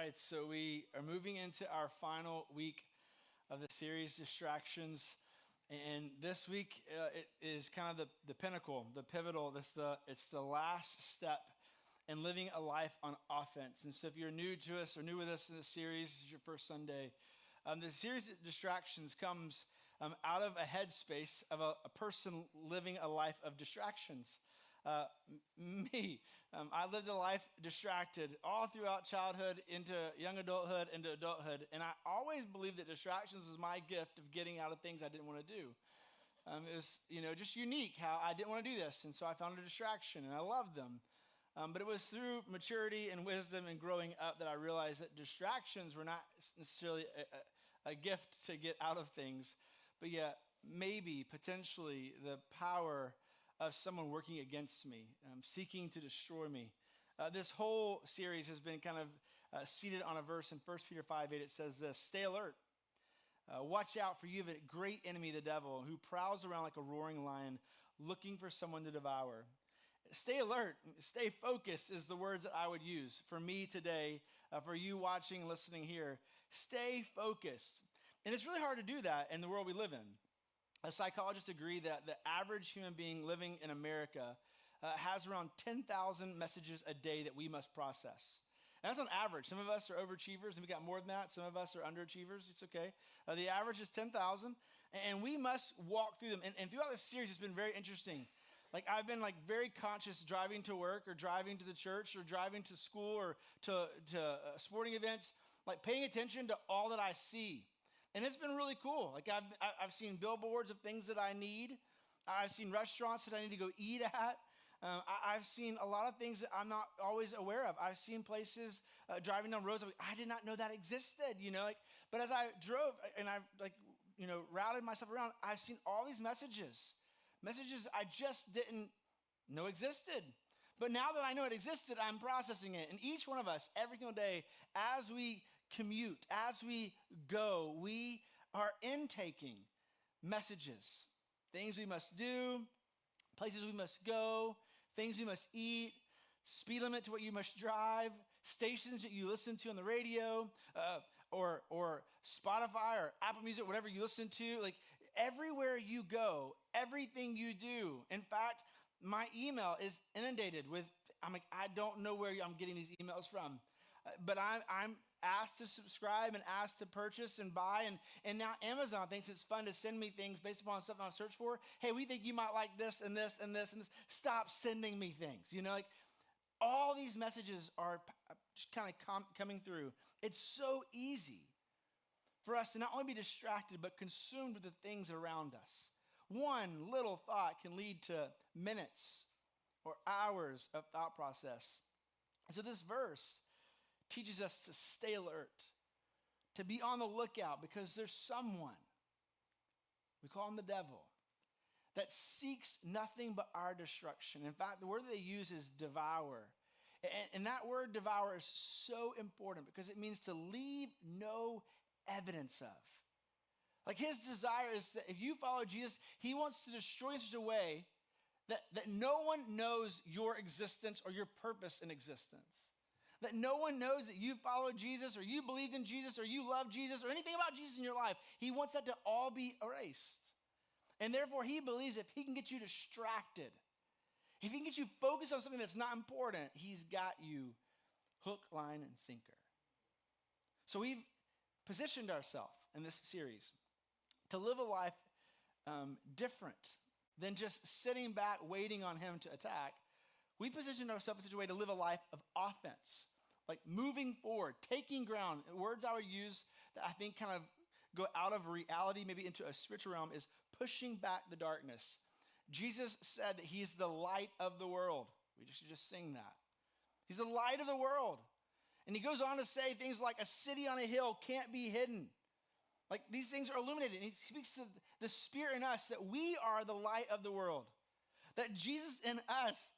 right, so we are moving into our final week of the series, Distractions. And this week, it is kind of the pinnacle, the pivotal. It's the last step in living a life on offense. And so if you're new to us or new with us in this series, this is your first Sunday, the series Distractions comes out of a headspace of a person living a life of distractions. Me, I lived a life distracted all throughout childhood, into young adulthood, into adulthood, and I always believed that distractions was my gift of getting out of things I didn't want to do. It was, just unique how I didn't want to do this, and so I found a distraction, and I loved them. But it was through maturity and wisdom and growing up that I realized that distractions were not necessarily a gift to get out of things, but yet maybe, potentially, the power of someone working against me, seeking to destroy me. This whole series has been kind of seated on a verse in 1 Peter 5:8. It says this: stay alert. Watch out, for you have a great enemy, the devil, who prowls around like a roaring lion, looking for someone to devour. Stay alert, stay focused is the words that I would use for me today, for you watching, listening here. Stay focused. And it's really hard to do that in the world we live in. Psychologists agree that the average human being living in America has around 10,000 messages a day that we must process. And that's on average. Some of us are overachievers, and we got more than that. Some of us are underachievers. It's okay. The average is 10,000, and we must walk through them. And throughout this series, it's been very interesting. I've been very conscious driving to work or driving to the church or driving to school or to sporting events, paying attention to all that I see. And it's been really cool. I've seen billboards of things that I need. I've seen restaurants that I need to go eat at. I've seen a lot of things that I'm not always aware of. I've seen places driving down roads. I did not know that existed, But as I drove and I've routed myself around, I've seen all these messages I just didn't know existed. But now that I know it existed, I'm processing it. And each one of us, every single day, as we commute, as we go, we are intaking messages, things we must do, places we must go, things we must eat, speed limit to what you must drive, stations that you listen to on the radio, or Spotify or Apple Music, whatever you listen to. Everywhere you go, everything you do. In fact, my email is inundated with, I don't know where I'm getting these emails from, but I'm asked to subscribe and asked to purchase and buy. And now Amazon thinks it's fun to send me things based upon something I've searched for. Hey, we think you might like this and this and this and this. Stop sending me things. All these messages are just kind of coming through. It's so easy for us to not only be distracted, but consumed with the things around us. One little thought can lead to minutes or hours of thought process. So this verse teaches us to stay alert, to be on the lookout, because there's someone, we call him the devil, that seeks nothing but our destruction. In fact, the word that they use is devour. And that word devour is so important because it means to leave no evidence of. His desire is that if you follow Jesus, he wants to destroy you in such a way that no one knows your existence or your purpose in existence. That no one knows that you followed Jesus or you believed in Jesus or you love Jesus or anything about Jesus in your life. He wants that to all be erased. And therefore, he believes if he can get you distracted, if he can get you focused on something that's not important, he's got you hook, line, and sinker. So we've positioned ourselves in this series to live a life different than just sitting back waiting on him to attack. We positioned ourselves in such a way to live a life of offense, moving forward, taking ground. Words I would use that I think kind of go out of reality, maybe into a spiritual realm, is pushing back the darkness. Jesus said that he's the light of the world. We should just sing that. He's the light of the world. And he goes on to say things like a city on a hill can't be hidden. These things are illuminated. And he speaks to the Spirit in us that we are the light of the world. That Jesus in us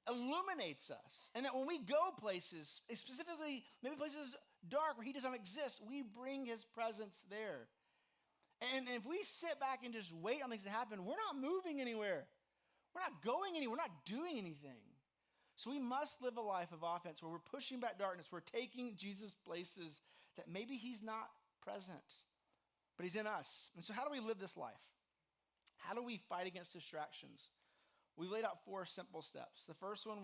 illuminates us. And that when we go places, specifically maybe places dark where he does not exist, we bring his presence there. And if we sit back and just wait on things to happen, we're not moving anywhere. We're not going anywhere. We're not doing anything. So we must live a life of offense where we're pushing back darkness. We're taking Jesus places that maybe he's not present, but he's in us. And so how do we live this life? How do we fight against distractions? We've laid out 4 simple steps. The first one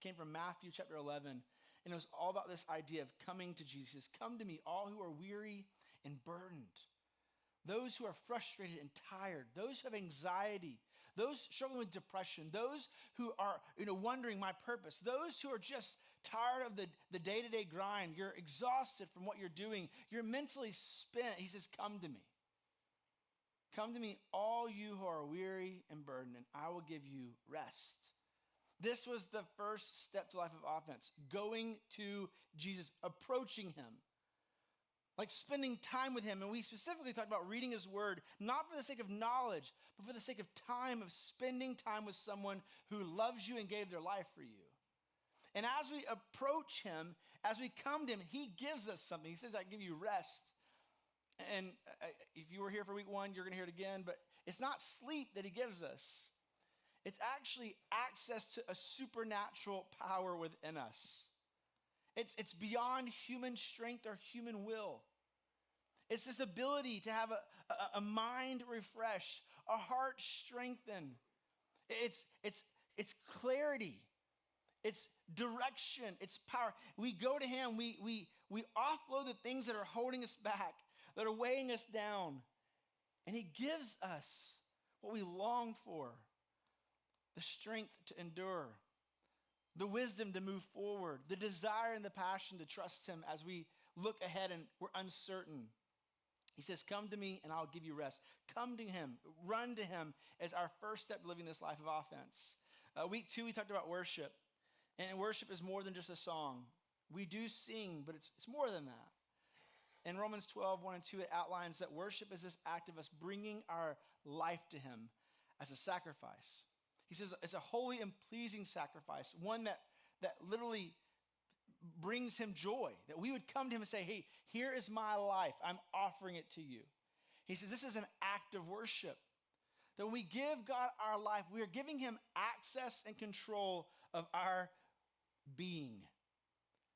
came from Matthew chapter 11, and it was all about this idea of coming to Jesus. Come to me, all who are weary and burdened, those who are frustrated and tired, those who have anxiety, those struggling with depression, those who are wondering my purpose, those who are just tired of the day-to-day grind. You're exhausted from what you're doing. You're mentally spent. He says, come to me. Come to me, all you who are weary and burdened, and I will give you rest. This was the first step to life of offense, going to Jesus, approaching him, like spending time with him. And we specifically talked about reading his word, not for the sake of knowledge, but for the sake of time, of spending time with someone who loves you and gave their life for you. And as we approach him, as we come to him, he gives us something. He says, I give you rest. And if you were here for week 1, you're going to hear it again, but it's not sleep that he gives us. It's actually access to a supernatural power within us. It's beyond human strength or human will. It's this ability to have a mind refresh, a heart strengthen. It's clarity. It's direction. It's power. We go to him. We offload the things that are holding us back, that are weighing us down. And he gives us what we long for, the strength to endure, the wisdom to move forward, the desire and the passion to trust him as we look ahead and we're uncertain. He says, come to me and I'll give you rest. Come to him, run to him as our first step living this life of offense. Week 2, we talked about worship. And worship is more than just a song. We do sing, but it's more than that. In Romans 12, 1 and 2, it outlines that worship is this act of us bringing our life to him as a sacrifice. He says it's a holy and pleasing sacrifice, one that literally brings him joy, that we would come to him and say, hey, here is my life. I'm offering it to you. He says this is an act of worship, that when we give God our life, we are giving him access and control of our being.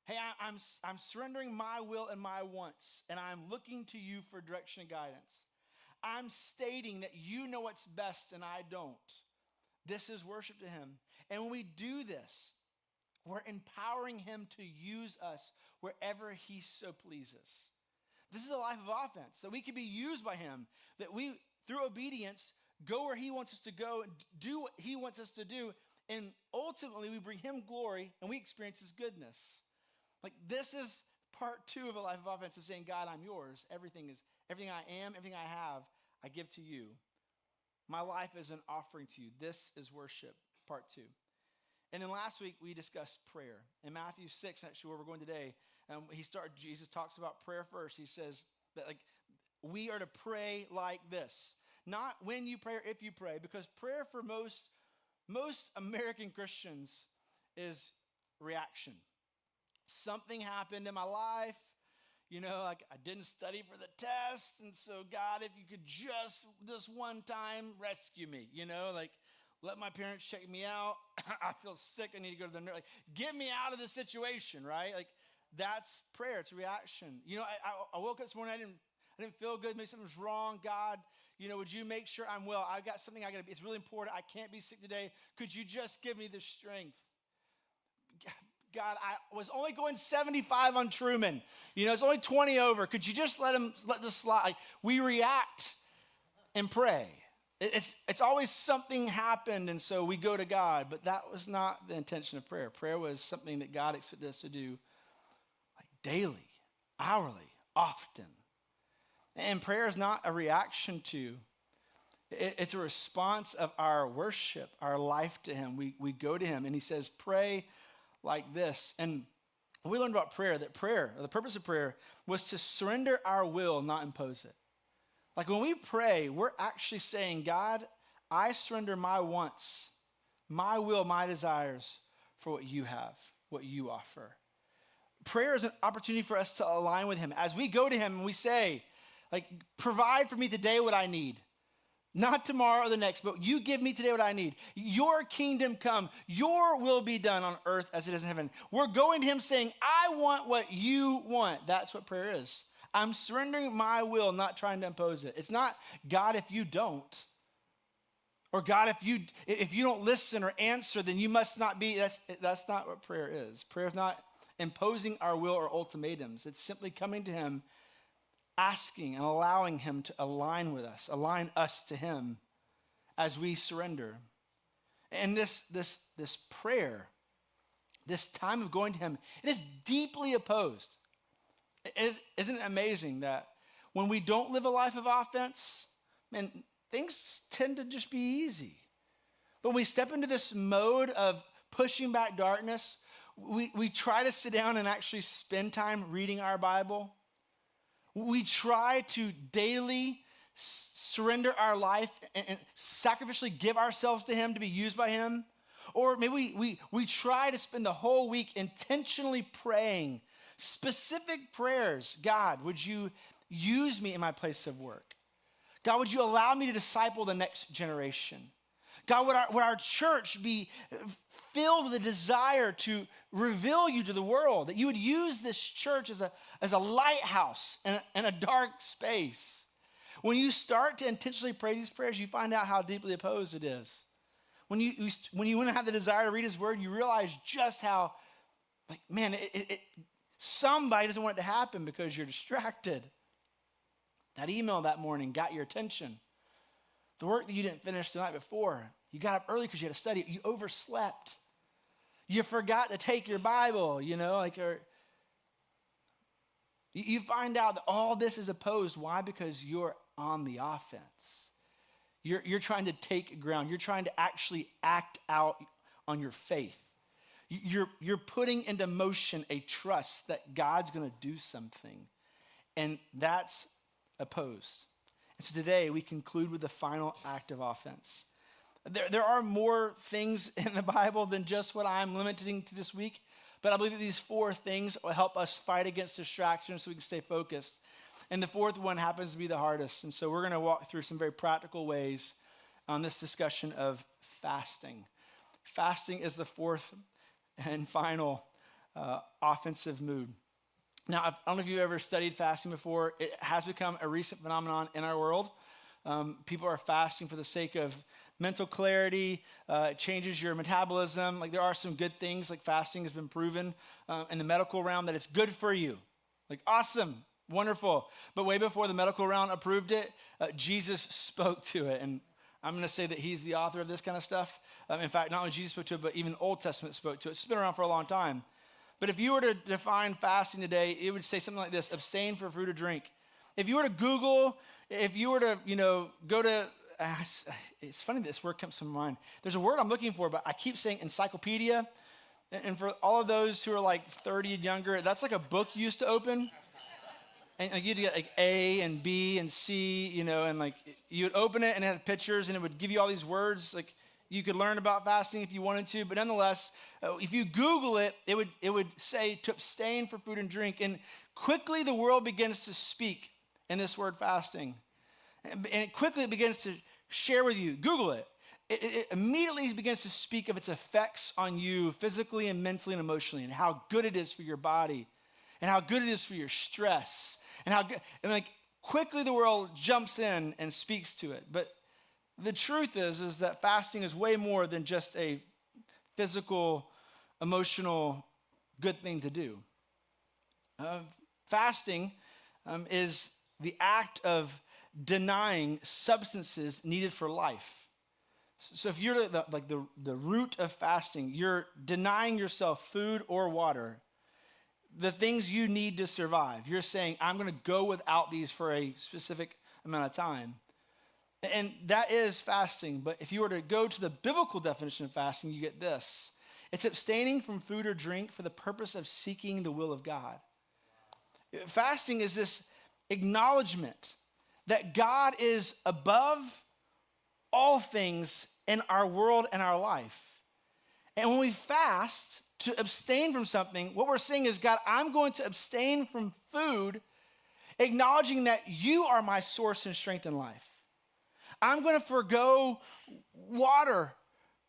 Hey, I'm surrendering my will and my wants, and I'm looking to you for direction and guidance. I'm stating that you know what's best and I don't. This is worship to him. And when we do this, we're empowering him to use us wherever he so pleases. This is a life of offense, that we can be used by him, that we, through obedience, go where he wants us to go and do what he wants us to do. And ultimately, we bring him glory and we experience his goodness. Like, this is part 2 of a life of offense, of saying, God, I'm yours. Everything I am, everything I have, I give to you. My life is an offering to you. This is worship, part 2. And then last week, we discussed prayer. In Matthew 6, actually, where we're going today, Jesus talks about prayer first. He says that we are to pray like this. Not when you pray or if you pray, because prayer for most American Christians is reaction. Something happened in my life. I didn't study for the test. And so, God, if you could just this one time rescue me, let my parents check me out. I feel sick. I need to go to the nurse. Get me out of this situation, right? That's prayer. It's reaction. I woke up this morning. I didn't feel good. Maybe something's wrong. God, would you make sure I'm well? I've got something it's really important. I can't be sick today. Could you just give me the strength? God, I was only going 75 on Truman. It's only 20 over. Could you just let this slide? We react and pray. It's always something happened, and so we go to God. But that was not the intention of prayer. Prayer was something that God expected us to do daily, hourly, often. And prayer is not a reaction to. It's a response of our worship, our life to him. We go to him, and he says, pray like this. And we learned about prayer, that prayer, the purpose of prayer, was to surrender our will, not impose it. When we pray, we're actually saying, God, I surrender my wants, my will, my desires for what you have, what you offer. Prayer is an opportunity for us to align with him. As we go to him and we say, provide for me today what I need. Not tomorrow or the next, but you give me today what I need. Your kingdom come. Your will be done on earth as it is in heaven. We're going to him saying, I want what you want. That's what prayer is. I'm surrendering my will, not trying to impose it. It's not, God, if you don't. Or God, if you don't listen or answer, then you must not be. That's not what prayer is. Prayer is not imposing our will or ultimatums. It's simply coming to him, asking and allowing him to align with us, align us to him as we surrender. And this prayer, this time of going to him, it is deeply opposed. Isn't it amazing that when we don't live a life of offense, man, things tend to just be easy. But when we step into this mode of pushing back darkness, we try to sit down and actually spend time reading our Bible. We try to daily surrender our life and sacrificially give ourselves to him to be used by him. Or maybe we try to spend the whole week intentionally praying specific prayers. God, would you use me in my place of work? God, would you allow me to disciple the next generation? God, would our church be filled with a desire to reveal you to the world, that you would use this church as a lighthouse in a dark space. When you start to intentionally pray these prayers, you find out how deeply opposed it is. When you want to have the desire to read his word, you realize just how, somebody doesn't want it to happen because you're distracted. That email that morning got your attention. The work that you didn't finish the night before, you got up early because you had to study. You overslept. You forgot to take your Bible, or you find out that all this is opposed. Why? Because you're on the offense. You're trying to take ground. You're trying to actually act out on your faith. You're putting into motion a trust that God's going to do something. And that's opposed. And so today we conclude with the final act of offense. There are more things in the Bible than just what I'm limiting to this week, but I believe that these 4 things will help us fight against distractions so we can stay focused. And the 4th one happens to be the hardest. And so we're going to walk through some very practical ways on this discussion of fasting. Fasting is the 4th and final offensive move. Now, I don't know if you've ever studied fasting before. It has become a recent phenomenon in our world. People are fasting for the sake of mental clarity. It changes your metabolism. Like, there are some good things, like fasting has been proven in the medical realm that it's good for you. Like, awesome, wonderful. But way before the medical realm approved it, Jesus spoke to it. And I'm going to say that he's the author of this kind of stuff. In fact, not only Jesus spoke to it, but even Old Testament spoke to it. It's been around for a long time. But if you were to define fasting today, it would say something like this: abstain from food or drink. If you were to Google, if you were to, go to, it's funny that this word comes to mind. There's a word I'm looking for, but I keep saying encyclopedia. And for all of those who are like 30 and younger, that's like a book you used to open. And you'd get like A and B and C, and like you would open it and it had pictures and it would give you all these words. Like, you could learn about fasting if you wanted to, but nonetheless, if you Google it, it would say to abstain from food and drink. And quickly the world begins to speak in this word fasting. And quickly it begins to share with you. Google it. It immediately begins to speak of its effects on you physically and mentally and emotionally, and how good it is for your body, and how good it is for your stress, and how good, and like quickly the world jumps in and speaks to it. But the truth is that fasting is way more than just a physical, emotional, good thing to do. Fasting is the act of denying substances needed for life. So if you're the root of fasting, you're denying yourself food or water, the things you need to survive. You're saying, I'm going to go without these for a specific amount of time. And that is fasting. But if you were to go to the biblical definition of fasting, you get this: it's abstaining from food or drink for the purpose of seeking the will of God. Fasting is this acknowledgement that God is above all things in our world and our life. And when we fast to abstain from something, what we're saying is, God, I'm going to abstain from food, acknowledging that you are my source and strength in life. I'm going to forgo water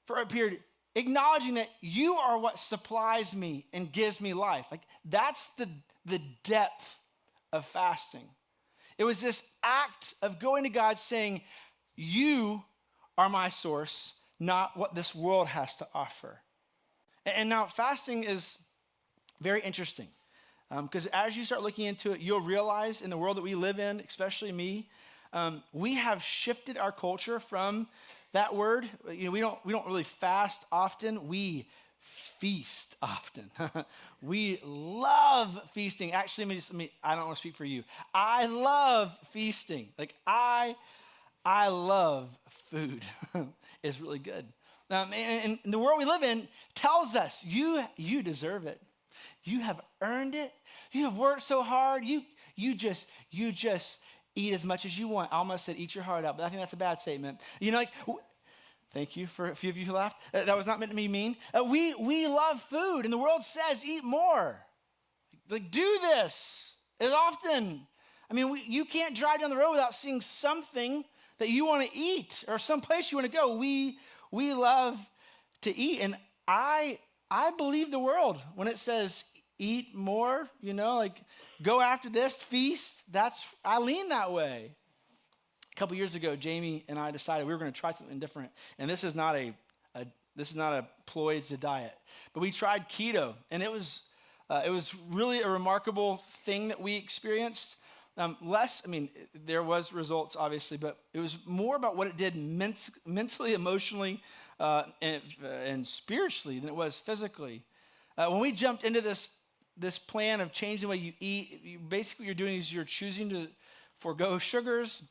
for a period, acknowledging that you are what supplies me and gives me life. Like that's the depth of fasting. It was this act of going to God saying, you are my source, not what this world has to offer. And now fasting is very interesting because as you start looking into it, you'll realize in the world that we live in, especially me, we have shifted our culture from that word. You know, we don't really fast often. We feast often. We love feasting. Actually, I don't want to speak for you. I love feasting. Like I love food. It's really good. And the world we live in tells us you deserve it. You have earned it. You have worked so hard. You just eat as much as you want. I almost said eat your heart out, but I think that's a bad statement. You know, like, thank you for a few of you who laughed. That was not meant to be mean. We love food, and the world says eat more. Like do this as often. I mean, you can't drive down the road without seeing something that you want to eat or some place you want to go. We love to eat, and I believe the world when it says eat more. You know, like go after this feast. I lean that way. A couple years ago, Jamie and I decided we were going to try something different, and this is not a ploy to diet, but we tried keto, and it was really a remarkable thing that we experienced. There was results obviously, but it was more about what it did mentally, emotionally, and spiritually than it was physically. When we jumped into this plan of changing the way you eat, basically you're doing is you're choosing to forego sugars.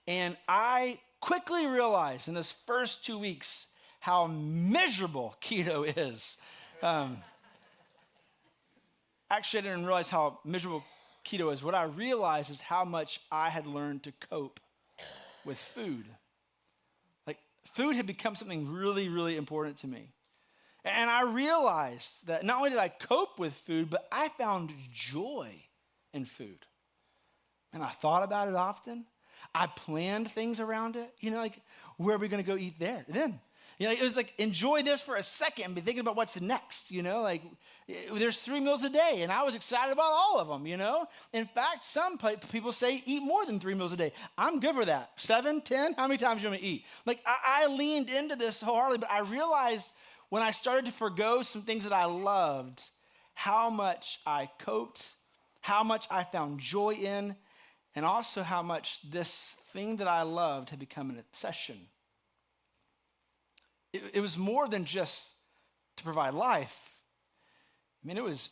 And I quickly realized in this first 2 weeks how miserable keto is. Actually, I didn't realize how miserable keto is. What I realized is how much I had learned to cope with food. Like food had become something really, really important to me. And I realized that not only did I cope with food, but I found joy in food. And I thought about it often. I planned things around it. You know, like, where are we going to go eat there? Then, you know, it was like, enjoy this for a second and be thinking about what's next, you know? Like, there's 3 meals a day, and I was excited about all of them, you know? In fact, some people say eat more than 3 meals a day. I'm good for that. 7, 10, how many times do you want to eat? Like, I leaned into this wholeheartedly, but I realized when I started to forgo some things that I loved, how much I coped, how much I found joy in, and also how much this thing that I loved had become an obsession. It was more than just to provide life. I mean, it was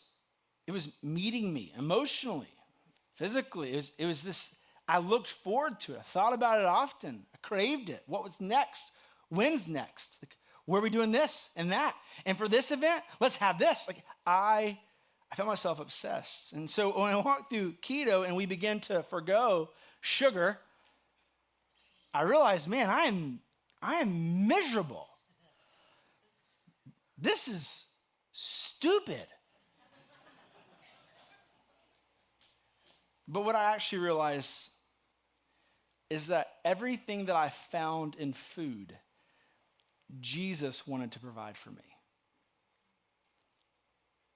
meeting me emotionally, physically. It was this, I looked forward to it. I thought about it often. I craved it. What was next? When's next? Like, where are we doing this and that? And for this event, let's have this. Like, I found myself obsessed. And so when I walked through keto and we began to forgo sugar, I realized, man, I am miserable. This is stupid. But what I actually realized is that everything that I found in food, Jesus wanted to provide for me.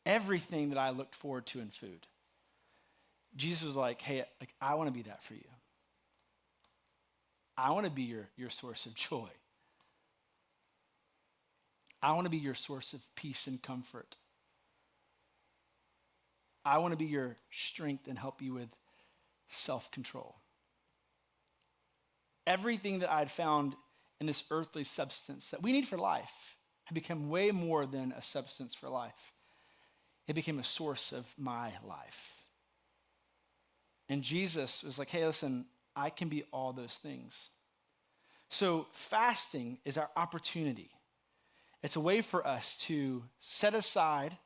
Everything that I looked forward to in food, Jesus was like, hey, like, I want to be that for you. I want to be your source of joy. I want to be your source of peace and comfort. I want to be your strength and help you with self-control. Everything that I'd found in this earthly substance that we need for life had become way more than a substance for life. It became a source of my life. And Jesus was like, hey, listen, I can be all those things. So fasting is our opportunity. It's a way for us to set aside,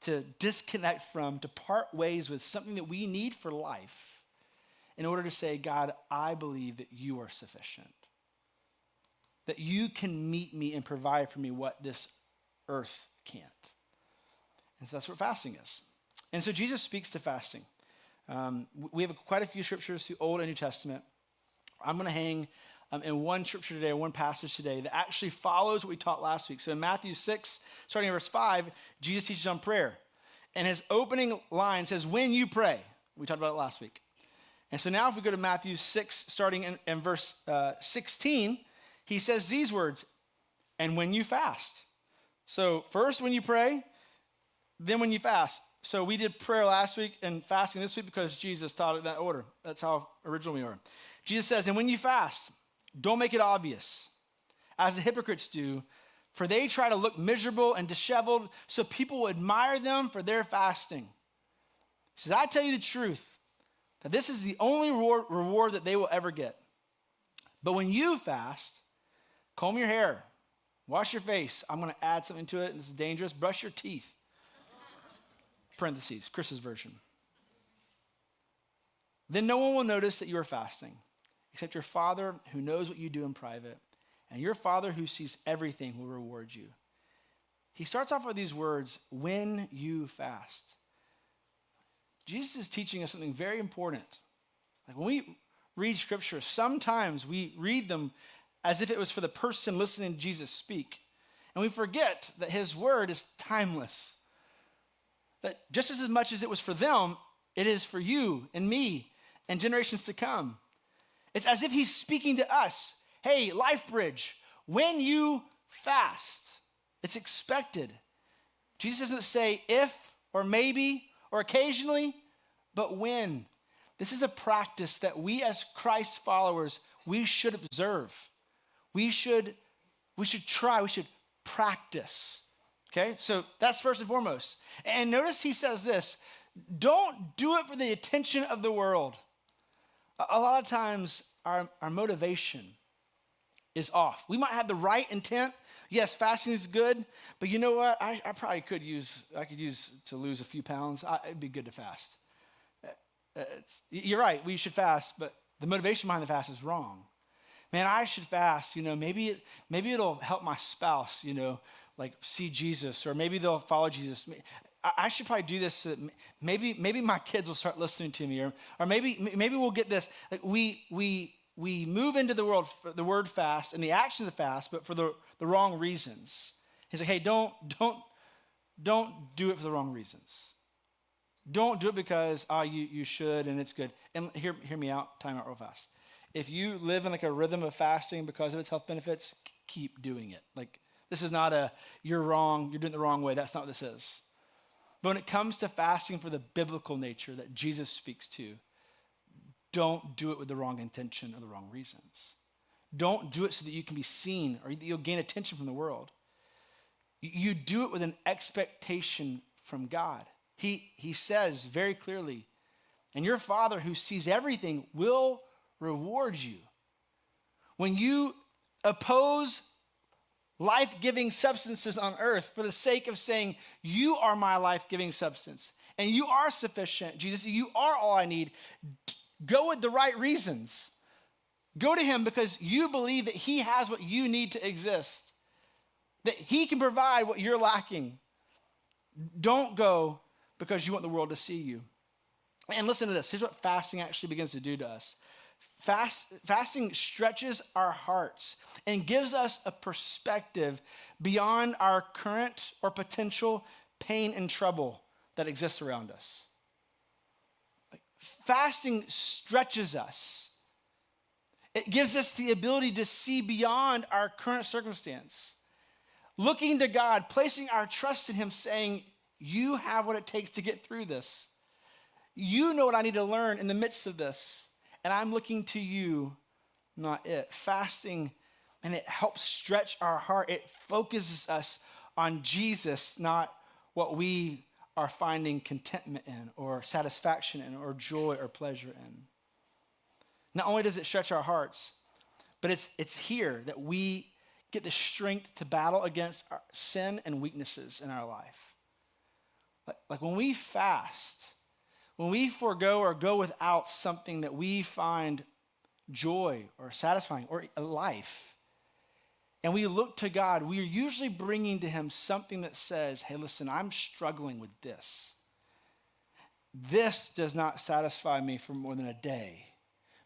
to disconnect from, to part ways with something that we need for life in order to say, God, I believe that you are sufficient. That you can meet me and provide for me what this earth can't. And so that's what fasting is. And so Jesus speaks to fasting. We have quite a few scriptures through Old and New Testament. I'm going to hang in one scripture today, one passage today that actually follows what we taught last week. So in Matthew 6, starting in verse 5, Jesus teaches on prayer. And his opening line says, when you pray. We talked about it last week. And so now if we go to Matthew 6, starting in verse 16, he says these words, and when you fast. So first when you pray, then when you fast. So we did prayer last week and fasting this week because Jesus taught it in that order. That's how original we are. Jesus says, and when you fast, don't make it obvious, as the hypocrites do, for they try to look miserable and disheveled, so people will admire them for their fasting. He says, I tell you the truth, that this is the only reward that they will ever get. But when you fast, comb your hair, wash your face. I'm going to add something to it. This is dangerous. Brush your teeth. Parentheses, Chris's version. Then no one will notice that you are fasting, except your Father who knows what you do in private. And your Father who sees everything will reward you. He starts off with these words, when you fast. Jesus is teaching us something very important. Like when we read scripture, sometimes we read them as if it was for the person listening to Jesus speak. And we forget that his word is timeless. That just as much as it was for them, it is for you and me and generations to come. It's as if he's speaking to us. Hey, LifeBridge, when you fast, it's expected. Jesus doesn't say if or maybe or occasionally, but when. This is a practice that we as Christ followers, we should observe. We should try, we should practice. Okay, so that's first and foremost. And notice he says this, don't do it for the attention of the world. A lot of times our motivation is off. We might have the right intent. Yes, fasting is good, but you know what? I probably could use to lose a few pounds. It'd be good to fast. You're right, we should fast, but the motivation behind the fast is wrong. Man, I should fast, maybe it'll help my spouse, like see Jesus, or maybe they'll follow Jesus. I should probably do this so that maybe my kids will start listening to me, or maybe we'll get this. Like we move into the word fast and the action of the fast, but for the wrong reasons. He's like, hey, don't do it for the wrong reasons. Don't do it because you should and it's good. And hear me out, time out real fast. If you live in like a rhythm of fasting because of its health benefits, keep doing it. Like this is not you're wrong, you're doing it the wrong way. That's not what this is. But when it comes to fasting for the biblical nature that Jesus speaks to, don't do it with the wrong intention or the wrong reasons. Don't do it so that you can be seen or you'll gain attention from the world. You do it with an expectation from God. He says very clearly, and your Father who sees everything will reward you. When you oppose life-giving substances on earth for the sake of saying, you are my life-giving substance, and you are sufficient, Jesus, you are all I need, go with the right reasons. Go to him because you believe that he has what you need to exist, that he can provide what you're lacking. Don't go because you want the world to see you. And listen to this. Here's what fasting actually begins to do to us. Fasting stretches our hearts and gives us a perspective beyond our current or potential pain and trouble that exists around us. Fasting stretches us. It gives us the ability to see beyond our current circumstance. Looking to God, placing our trust in him, saying, you have what it takes to get through this. You know what I need to learn in the midst of this. And I'm looking to you, not it. Fasting, and it helps stretch our heart. It focuses us on Jesus, not what we are finding contentment in or satisfaction in or joy or pleasure in. Not only does it stretch our hearts, but it's here that we get the strength to battle against our sin and weaknesses in our life. Like when we fast, when we forego or go without something that we find joy or satisfying or a life, and we look to God, we are usually bringing to him something that says, hey, listen, I'm struggling with this. This does not satisfy me for more than a day.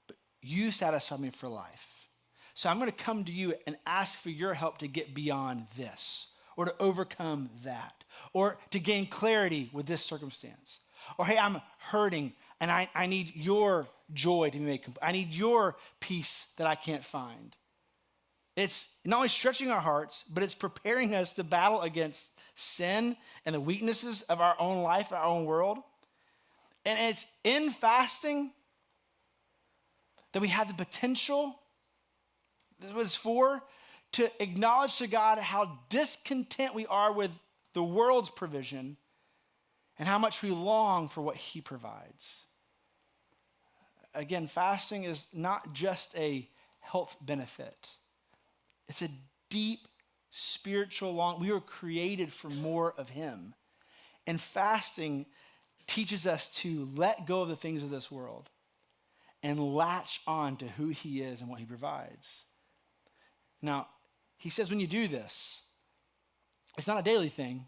But you satisfy me for life. So I'm going to come to you and ask for your help to get beyond this, or to overcome that, or to gain clarity with this circumstance. Or, hey, I'm hurting and I need your joy to be made complete. I need your peace that I can't find. It's not only stretching our hearts, but it's preparing us to battle against sin and the weaknesses of our own life, our own world. And it's in fasting that we have the potential, this is what it's for, to acknowledge to God how discontent we are with the world's provision and how much we long for what he provides. Again, fasting is not just a health benefit. It's a deep spiritual long. We were created for more of him. And fasting teaches us to let go of the things of this world and latch on to who he is and what he provides. Now, he says when you do this, it's not a daily thing.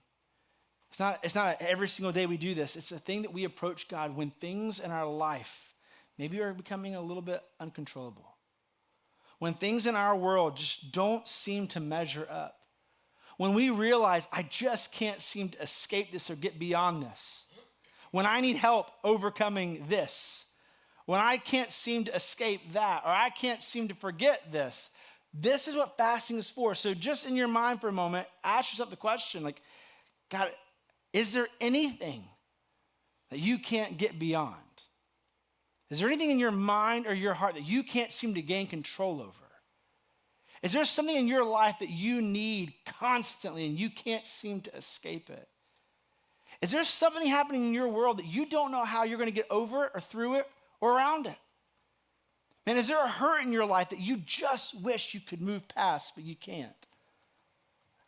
It's not every single day we do this. It's a thing that we approach God when things in our life maybe are becoming a little bit uncontrollable. When things in our world just don't seem to measure up. When we realize I just can't seem to escape this or get beyond this. When I need help overcoming this. When I can't seem to escape that, or I can't seem to forget this. This is what fasting is for. So just in your mind for a moment, ask yourself the question, like, God, is there anything that you can't get beyond? Is there anything in your mind or your heart that you can't seem to gain control over? Is there something in your life that you need constantly and you can't seem to escape it? Is there something happening in your world that you don't know how you're going to get over it or through it or around it? Man, is there a hurt in your life that you just wish you could move past, but you can't?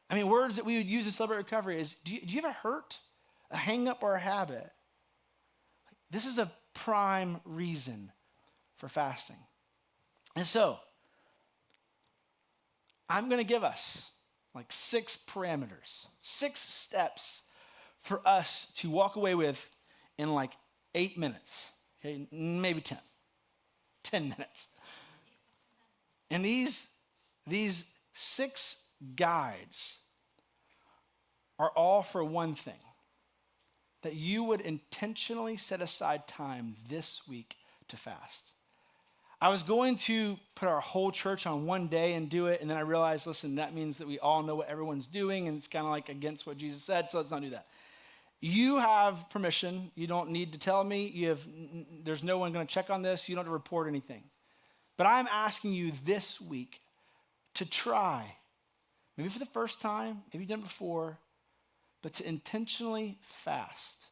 I mean, words that we would use to celebrate recovery is, do you have a hurt, a hang-up, or a habit? This is a prime reason for fasting. And so, I'm going to give us like 6 parameters, 6 steps for us to walk away with in like 8 minutes, okay, maybe 10 minutes. And these 6 guides are all for one thing, that you would intentionally set aside time this week to fast. I was going to put our whole church on one day and do it, and then I realized, listen, that means that we all know what everyone's doing, and it's kind of like against what Jesus said, so let's not do that. You have permission. You don't need to tell me. There's no one going to check on this. You don't have to report anything. But I'm asking you this week to try, maybe for the first time, maybe you've done it before, but to intentionally fast,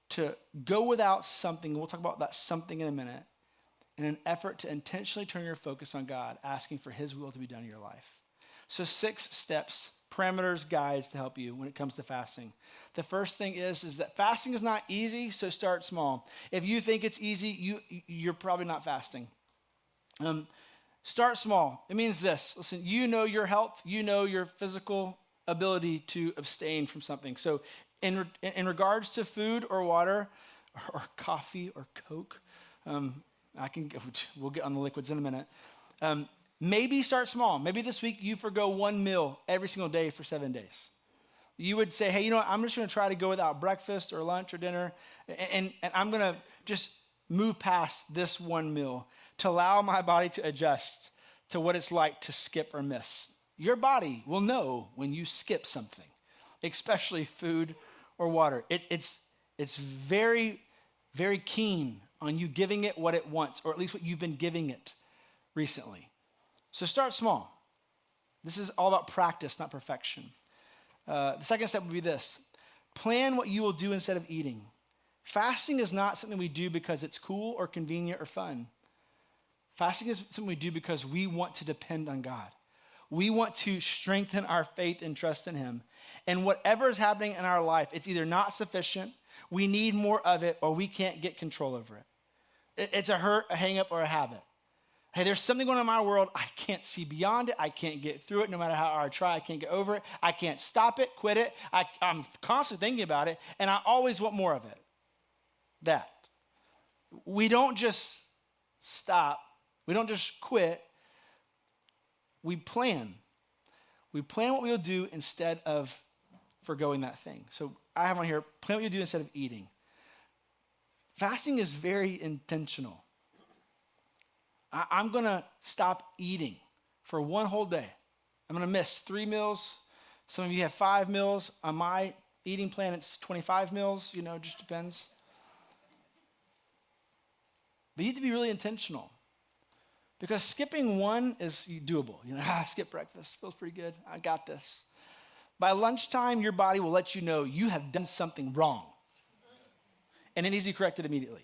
to go without something. We'll talk about that something in a minute. In an effort to intentionally turn your focus on God, asking for his will to be done in your life. So 6 steps, parameters, guides to help you when it comes to fasting. The first thing is that fasting is not easy, so start small. If you think it's easy, you're probably not fasting. Start small. It means this. Listen, you know your health, you know your physical ability to abstain from something. So in regards to food or water or coffee or Coke, we'll get on the liquids in a minute. Maybe start small. Maybe this week you forgo one meal every single day for 7 days. You would say, hey, you know what? I'm just going to try to go without breakfast or lunch or dinner, and I'm going to just move past this one meal to allow my body to adjust to what it's like to skip or miss. Your body will know when you skip something, especially food or water. It's very, very keen on you giving it what it wants, or at least what you've been giving it recently. So start small. This is all about practice, not perfection. The second step would be this. Plan what you will do instead of eating. Fasting is not something we do because it's cool or convenient or fun. Fasting is something we do because we want to depend on God. We want to strengthen our faith and trust in him. And whatever is happening in our life, it's either not sufficient, we need more of it, or we can't get control over it. It's a hurt, a hang-up, or a habit. Hey, there's something going on in my world. I can't see beyond it. I can't get through it no matter how hard I try. I can't get over it. I can't stop it, quit it. I'm constantly thinking about it, and I always want more of it. That. We don't just stop We don't just quit. We plan. We plan what we'll do instead of forgoing that thing. So I have on here, plan what you do instead of eating. Fasting is very intentional. I'm going to stop eating for one whole day. I'm going to miss 3 meals. Some of you have 5 meals. On my eating plan, it's 25 meals. It just depends. But you have to be really intentional. Because skipping one is doable. Skip breakfast. Feels pretty good. I got this. By lunchtime, your body will let you know you have done something wrong. And it needs to be corrected immediately.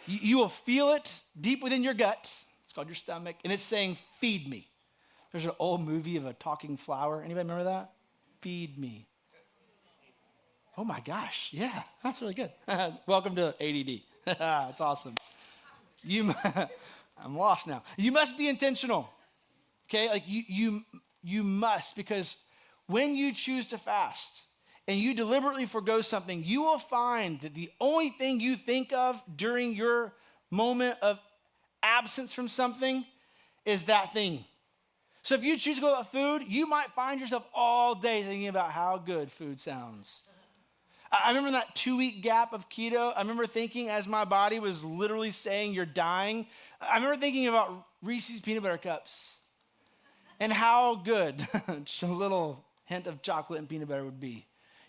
You will feel it deep within your gut. It's called your stomach. And it's saying, feed me. There's an old movie of a talking flower. Anybody remember that? Feed me. Oh my gosh. Yeah, that's really good. Welcome to ADD. It's awesome. I'm lost now. You must be intentional. Okay? Like you must, because when you choose to fast and you deliberately forgo something, you will find that the only thing you think of during your moment of absence from something is that thing. So if you choose to go without food, you might find yourself all day thinking about how good food sounds. I remember that 2-week gap of keto. I remember thinking, as my body was literally saying, you're dying, I remember thinking about Reese's peanut butter cups and how good just a little hint of chocolate and peanut butter would be.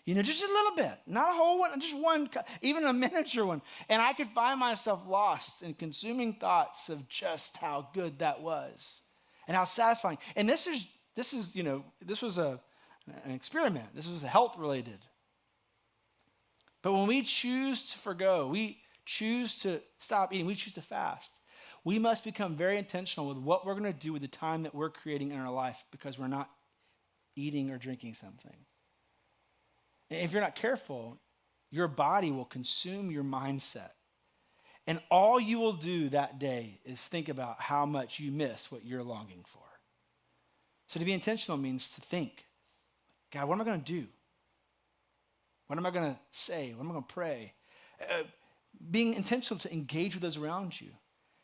Just a little bit, not a whole one, just one cup, even a miniature one. And I could find myself lost in consuming thoughts of just how good that was and how satisfying. And this was an experiment. This was health related. But when we choose to forgo, we choose to stop eating, we choose to fast, we must become very intentional with what we're going to do with the time that we're creating in our life, because we're not eating or drinking something. And if you're not careful, your body will consume your mindset. And all you will do that day is think about how much you miss what you're longing for. So to be intentional means to think, God, what am I going to do? What am I going to say? What am I going to pray? Being intentional to engage with those around you.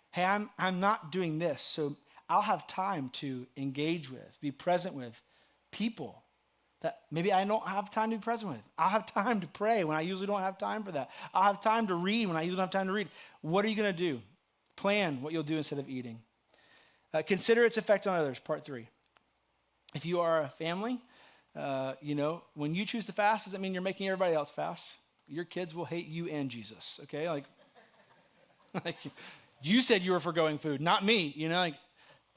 Hey, I'm not doing this, so I'll have time to engage with, be present with people that maybe I don't have time to be present with. I'll have time to pray when I usually don't have time for that. I'll have time to read when I usually don't have time to read. What are you going to do? Plan what you'll do instead of eating. Consider its effect on others, part 3. If you are a family, when you choose to fast, does that mean you're making everybody else fast? Your kids will hate you and Jesus, okay? Like you said you were forgoing food, not me,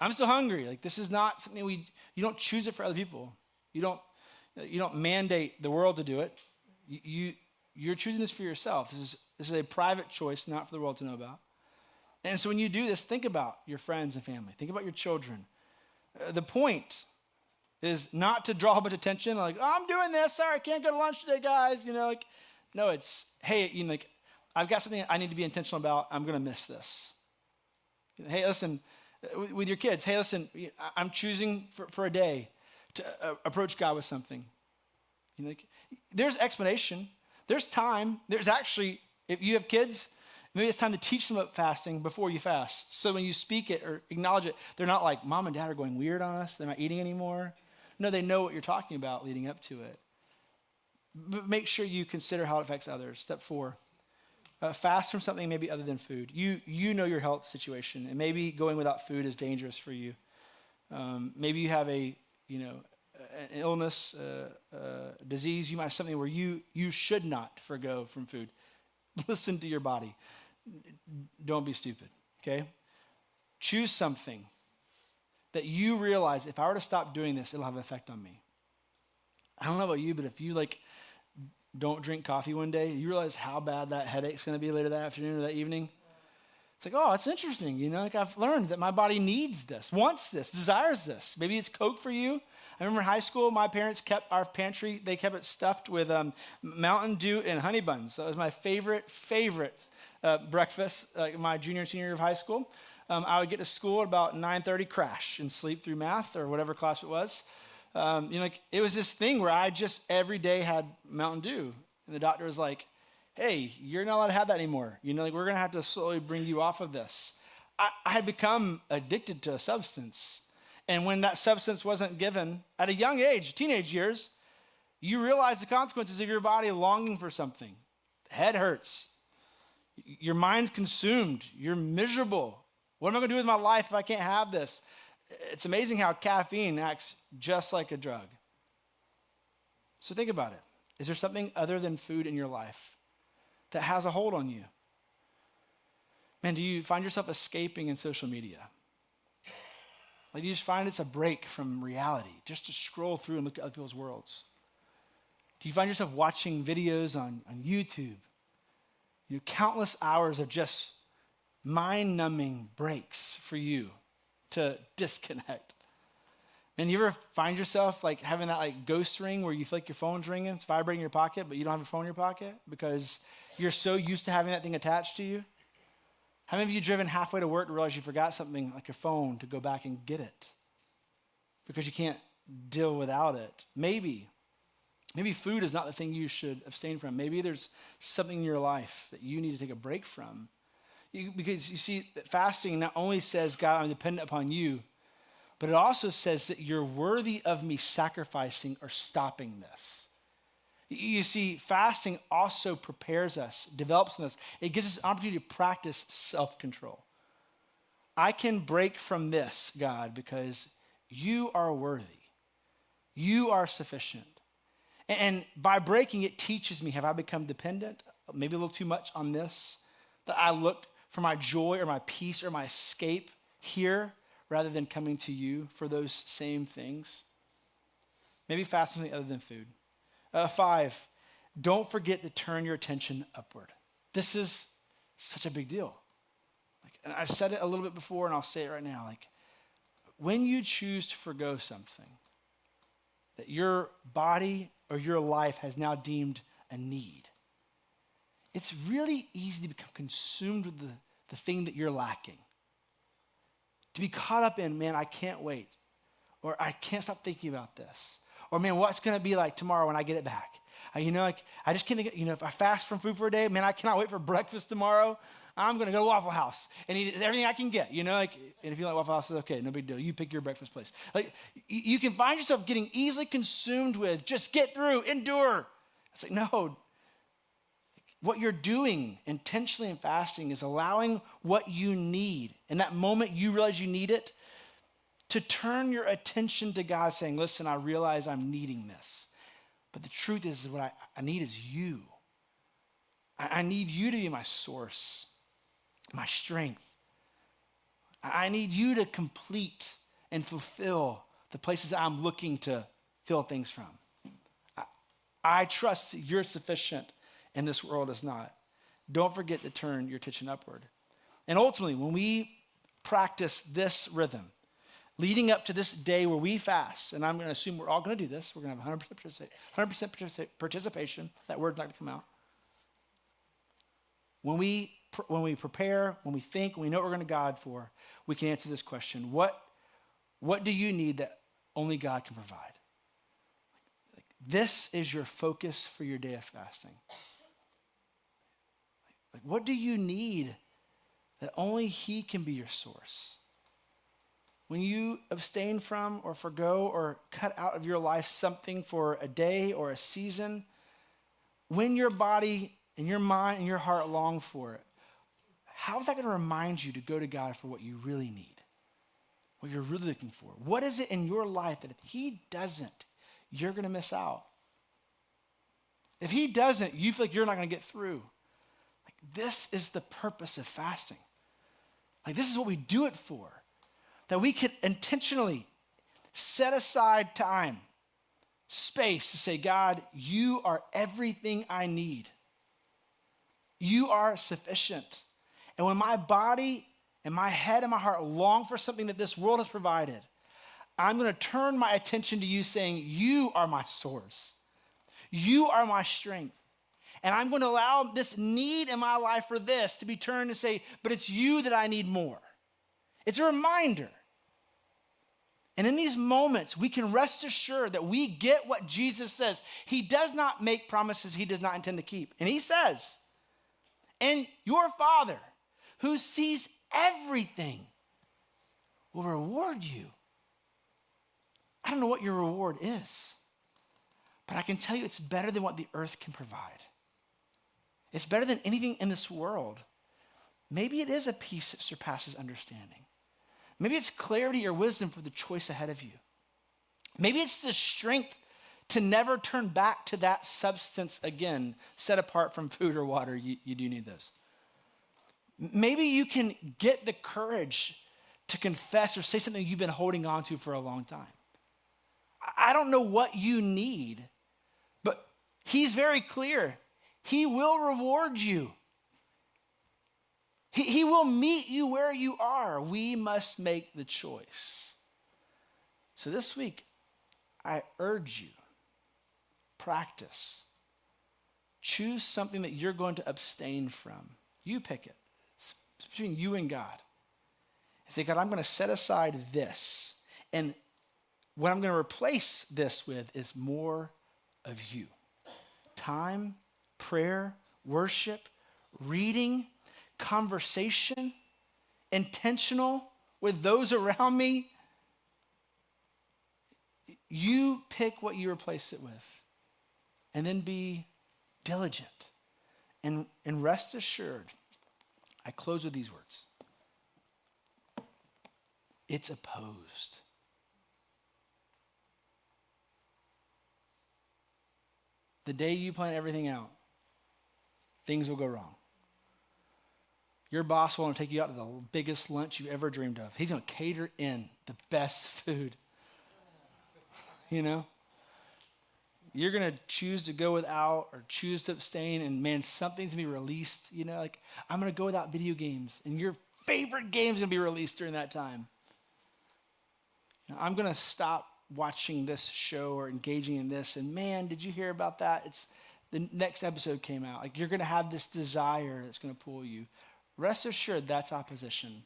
I'm still hungry. Like, this is not something you don't choose it for other people. You don't mandate the world to do it. You're choosing this for yourself. This is a private choice, not for the world to know about. And so when you do this, think about your friends and family. Think about your children. The point is not to draw a bunch of attention, like, oh, I'm doing this, sorry, I can't go to lunch today, guys. No, it's, hey, I've got something I need to be intentional about. I'm going to miss this. Hey, listen, with your kids, hey, listen, I'm choosing for a day to approach God with something. There's explanation. There's time. There's actually, if you have kids, maybe it's time to teach them about fasting before you fast. So when you speak it or acknowledge it, they're not like, Mom and Dad are going weird on us. They're not eating anymore. No, they know what you're talking about leading up to it. But make sure you consider how it affects others. Step 4, fast from something maybe other than food. You know your health situation, and maybe going without food is dangerous for you. Maybe you have an illness, disease. You might have something where you should not forgo from food. Listen to your body. Don't be stupid, okay? Choose something that you realize, if I were to stop doing this, it'll have an effect on me. I don't know about you, but if you don't drink coffee one day, you realize how bad that headache's going to be later that afternoon or that evening. It's like, oh, it's interesting. I've learned that my body needs this, wants this, desires this. Maybe it's Coke for you. I remember in high school, my parents kept our pantry, they kept it stuffed with Mountain Dew and honey buns. That was my favorite breakfast, my junior and senior year of high school. I would get to school at about 9:30, crash, and sleep through math or whatever class it was. It was this thing where I just every day had Mountain Dew. And the doctor was like, hey, you're not allowed to have that anymore. We're going to have to slowly bring you off of this. I had become addicted to a substance. And when that substance wasn't given at a young age, teenage years, you realize the consequences of your body longing for something. The head hurts. Your mind's consumed. You're miserable. What am I going to do with my life if I can't have this? It's amazing how caffeine acts just like a drug. So think about it. Is there something other than food in your life that has a hold on you? Man, do you find yourself escaping in social media? Like, do you just find it's a break from reality, just to scroll through and look at other people's worlds? Do you find yourself watching videos on YouTube? Countless hours of just mind-numbing breaks for you to disconnect. And you ever find yourself like having that like ghost ring where you feel like your phone's ringing, it's vibrating in your pocket, but you don't have a phone in your pocket because you're so used to having that thing attached to you? How many of you driven halfway to work to realize you forgot something like your phone to go back and get it because you can't deal without it? Maybe food is not the thing you should abstain from. Maybe there's something in your life that you need to take a break from. Because you see, fasting not only says, God, I'm dependent upon you, but it also says that you're worthy of me sacrificing or stopping this. You see, fasting also prepares us, develops in us. It gives us an opportunity to practice self-control. I can break from this, God, because you are worthy. You are sufficient. And by breaking, it teaches me, have I become dependent, maybe a little too much on this, that I looked for my joy or my peace or my escape here rather than coming to you for those same things? Maybe fast something other than food. 5, don't forget to turn your attention upward. This is such a big deal. And I've said it a little bit before, and I'll say it right now. When you choose to forgo something that your body or your life has now deemed a need, it's really easy to become consumed with the thing that you're lacking. To be caught up in, man, I can't wait. Or I can't stop thinking about this. Or, man, what's going to be like tomorrow when I get it back? I just can't, if I fast from food for a day, man, I cannot wait for breakfast tomorrow. I'm going to go to Waffle House and eat everything I can get, and if you like Waffle House, okay, no big deal. You pick your breakfast place. You can find yourself getting easily consumed with, just get through, endure. It's like, no. What you're doing intentionally in fasting is allowing what you need. In that moment you realize you need it, to turn your attention to God, saying, listen, I realize I'm needing this. But the truth is what I need is you. I need you to be my source, my strength. I need you to complete and fulfill the places I'm looking to fill things from. I trust that you're sufficient and this world is not. Don't forget to turn your attention upward. And ultimately, when we practice this rhythm, leading up to this day where we fast, and I'm going to assume we're all going to do this. We're going to have 100% participation. That word's not going to come out. When we prepare, when we think, when we know what we're going to God for, we can answer this question. What do you need that only God can provide? This is your focus for your day of fasting. What do you need that only He can be your source? When you abstain from or forgo or cut out of your life something for a day or a season, when your body and your mind and your heart long for it, how is that going to remind you to go to God for what you really need, what you're really looking for? What is it in your life that if He doesn't, you're going to miss out? If He doesn't, you feel like you're not going to get through. This is the purpose of fasting. This is what we do it for. That we could intentionally set aside time, space to say, God, you are everything I need. You are sufficient. And when my body and my head and my heart long for something that this world has provided, I'm going to turn my attention to you, saying, you are my source. You are my strength. And I'm going to allow this need in my life for this to be turned and say, but it's you that I need more. It's a reminder. And in these moments, we can rest assured that we get what Jesus says. He does not make promises He does not intend to keep. And He says, and your Father who sees everything will reward you. I don't know what your reward is, but I can tell you it's better than what the earth can provide. It's better than anything in this world. Maybe it is a peace that surpasses understanding. Maybe it's clarity or wisdom for the choice ahead of you. Maybe it's the strength to never turn back to that substance again, set apart from food or water. You do need those. Maybe you can get the courage to confess or say something you've been holding on to for a long time. I don't know what you need, but he's very clear. He will reward you. He will meet you where you are. We must make the choice. So this week, I urge you, practice. Choose something that you're going to abstain from. You pick it. It's between you and God. And say, God, I'm going to set aside this. And what I'm going to replace this with is more of you. Time, prayer, worship, reading, conversation, intentional with those around me. You pick what you replace it with. And then be diligent. And rest assured, I close with these words. It's opposed. The day you plan everything out, things will go wrong. Your boss will want to take you out to the biggest lunch you've ever dreamed of. He's going to cater in the best food. You know? You're going to choose to go without or choose to abstain, and man, something's going to be released. You know, like, I'm going to go without video games, and your favorite game's going to be released during that time. You know, I'm going to stop watching this show or engaging in this, and man, did you hear about that? It's the next episode came out. Like, you're going to have this desire that's going to pull you. Rest assured that's opposition.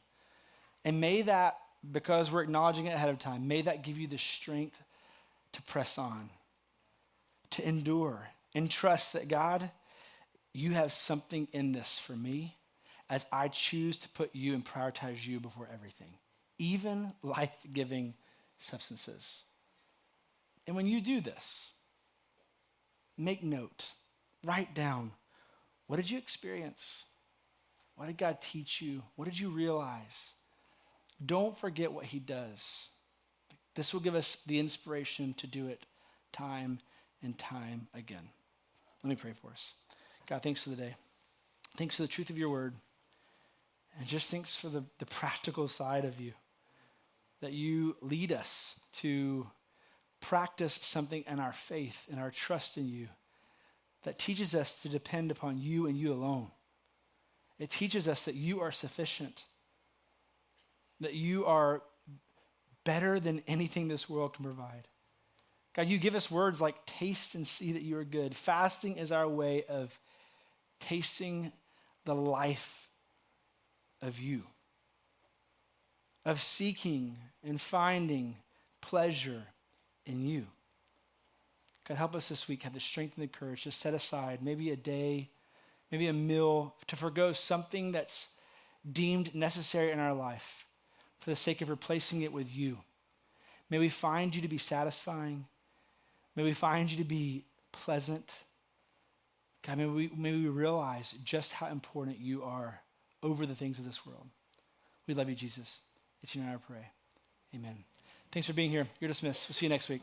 And may that, because we're acknowledging it ahead of time, may that give you the strength to press on, to endure, and trust that God, you have something in this for me as I choose to put you and prioritize you before everything, even life-giving substances. And when you do this, make note, write down, what did you experience? What did God teach you? What did you realize? Don't forget what he does. This will give us the inspiration to do it time and time again. Let me pray for us. God, thanks for the day. Thanks for the truth of your word. And just thanks for the practical side of you, that you lead us to practice something in our faith and our trust in you that teaches us to depend upon you and you alone. It teaches us that you are sufficient, that you are better than anything this world can provide. God, you give us words like taste and see that you are good. Fasting is our way of tasting the life of you, of seeking and finding pleasure in you. God, help us this week have the strength and the courage to set aside maybe a day, maybe a meal, to forgo something that's deemed necessary in our life for the sake of replacing it with you. May we find you to be satisfying. May we find you to be pleasant. God, may we realize just how important you are over the things of this world. We love you, Jesus. It's in your name I pray. Amen. Thanks for being here. You're dismissed. We'll see you next week.